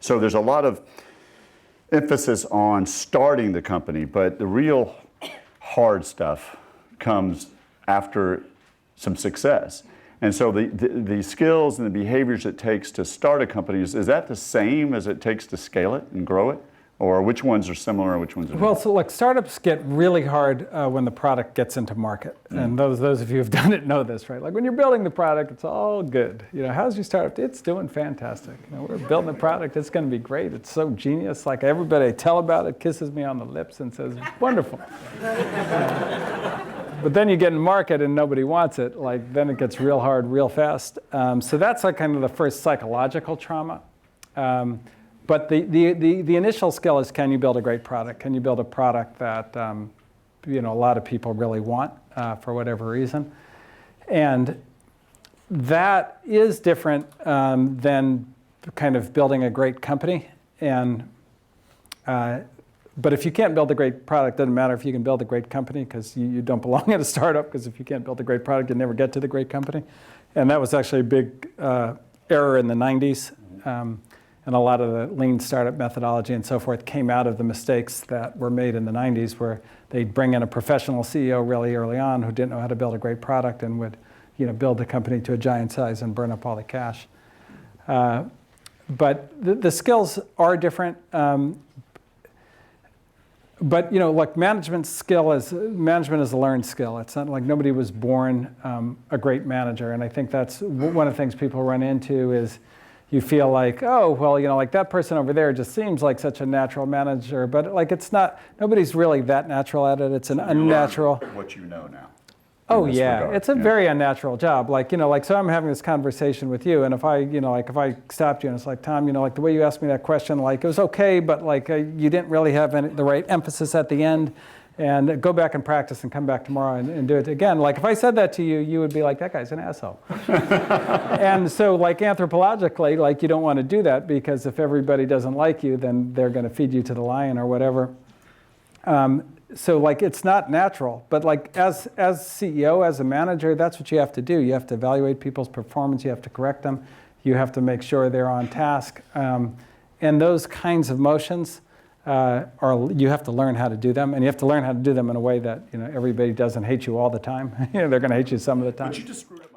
So there's a lot of emphasis on starting the company, but the real hard stuff comes after some success. And so the skills and the behaviors it takes to start a company, is that the same as it takes to scale it and grow it? Or which ones are similar and which ones are Well, not? so like startups get really hard when the product gets into market. And those of you who've done it know this, right? Like when you're building the product, it's all good. You know, how's your startup? It's doing fantastic. You know, we're building the product, it's gonna be great. It's so genius. Like everybody I tell about it kisses me on the lips and says, wonderful. But then you get in market and nobody wants it, like then it gets real hard real fast. So that's like kind of the first psychological trauma. But the initial skill is, can you build a great product? Can you build a product that you know, a lot of people really want for whatever reason? And that is different than kind of building a great company. And but if you can't build a great product, it doesn't matter if you can build a great company, because you don't belong at a startup, because if you can't build a great product, you never get to the great company. And that was actually a big error in the 90s. And a lot of the lean startup methodology and so forth came out of the mistakes that were made in the 90s, where they'd bring in a professional CEO really early on who didn't know how to build a great product and would, you know, build the company to a giant size and burn up all the cash. But the skills are different. But you know, like management is a learned skill. It's not like nobody was born a great manager. And I think that's one of the things people run into is, you feel like, oh, well, you know, like that person over there just seems like such a natural manager, but like it's not, nobody's really that natural at it. It's an unnatural. What you know now. Oh yeah, it's a very unnatural job. Like, you know, like, so I'm having this conversation with you, and if I, you know, like if I stopped you and it's like, Tom, you know, like the way you asked me that question, like it was okay, but like you didn't really have the right emphasis at the end. And go back and practice and come back tomorrow and do it again. Like if I said that to you, you would be like, that guy's an asshole. And so like anthropologically, like you don't want to do that, because if everybody doesn't like you, then they're going to feed you to the lion or whatever. So like it's not natural, but like as CEO, as a manager, that's what you have to do. You have to evaluate people's performance, you have to correct them, you have to make sure they're on task. And those kinds of motions, you have to learn how to do them, and you have to learn how to do them in a way that, you know, everybody doesn't hate you all the time. You know, they're going to hate you some of the time. But you just screwed up.